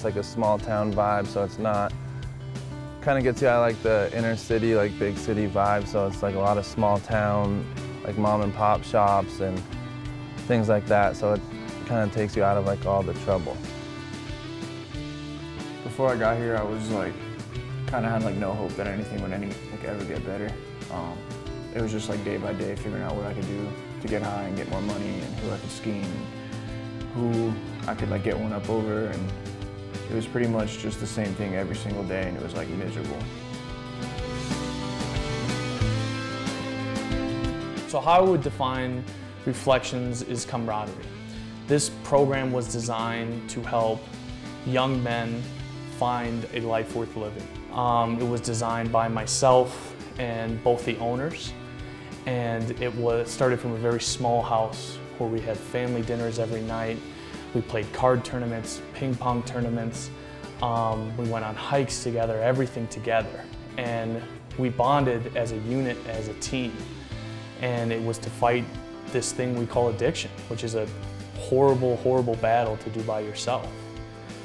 just like a small town vibe, so it's not, kind of gets you out of like the inner city, like big city vibe, so it's like a lot of small town, like mom and pop shops and things like that, so it kind of takes you out of like all the trouble. Before I got here, I was like, kind of had like no hope that anything would ever get better. It was just like day by day figuring out what I could do to get high and get more money, and who I could scheme, who I could like get one up over, and it was pretty much just the same thing every single day, and it was like miserable. So how I would define Reflections is camaraderie. This program was designed to help young men find a life worth living. It was designed by myself and both the owners, and it started from a very small house where we had family dinners every night. We played card tournaments, ping pong tournaments. We went on hikes together, everything together. And we bonded as a unit, as a team. And it was to fight this thing we call addiction, which is a horrible, horrible battle to do by yourself.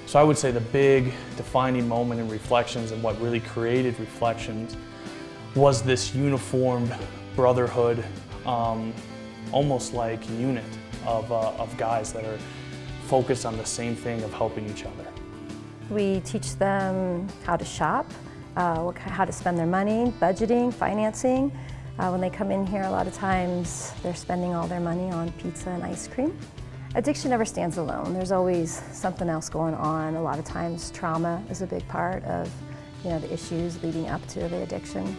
So I would say the big defining moment in Reflections, and what really created Reflections, was this uniformed brotherhood, almost like unit of guys that are focused on the same thing of helping each other. We teach them how to shop, how to spend their money, budgeting, financing. When they come in here, a lot of times they're spending all their money on pizza and ice cream. Addiction never stands alone. There's always something else going on. A lot of times trauma is a big part of the issues leading up to the addiction.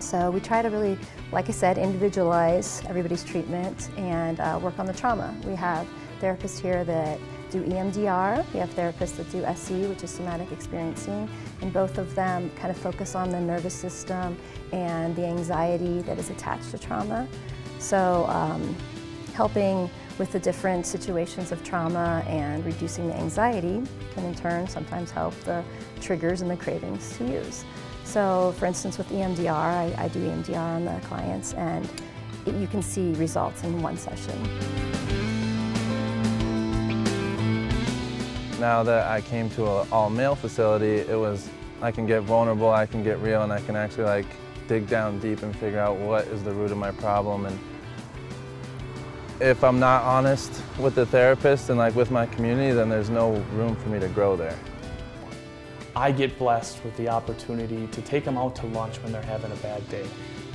So we try to really, like I said, individualize everybody's treatment and work on the trauma. We have therapists here that do EMDR. We have therapists that do SE, which is somatic experiencing, and both of them kind of focus on the nervous system and the anxiety that is attached to trauma. So helping with the different situations of trauma and reducing the anxiety can in turn sometimes help the triggers and the cravings to use. So for instance with EMDR, I do EMDR on the clients, and you can see results in one session. Now that I came to an all-male facility, I can get vulnerable, I can get real, and I can actually like dig down deep and figure out what is the root of my problem. And if I'm not honest with the therapist and like with my community, then there's no room for me to grow there. I get blessed with the opportunity to take them out to lunch when they're having a bad day,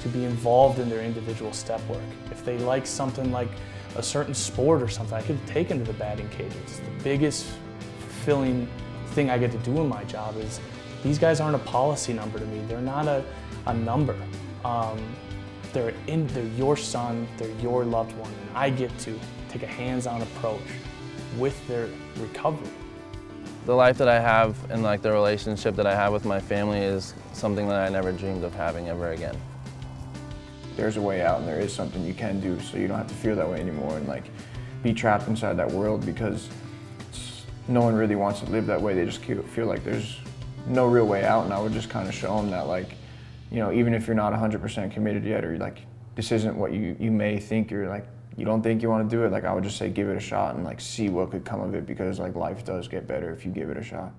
to be involved in their individual step work. If they like something like a certain sport or something, I could take them to the batting cages. It's the biggest fulfilling thing I get to do in my job is these guys aren't a policy number to me. They're not a number. They're your son, they're your loved one, and I get to take a hands-on approach with their recovery. The life that I have and like the relationship that I have with my family is something that I never dreamed of having ever again. There's a way out, and there is something you can do, so you don't have to feel that way anymore and like be trapped inside that world, because no one really wants to live that way. They just feel like there's no real way out, and I would just kind of show them that, like, even if you're not 100% committed yet, or like this isn't what you may think, or like you don't think you want to do it, like I would just say give it a shot and like see what could come of it, because like life does get better if you give it a shot.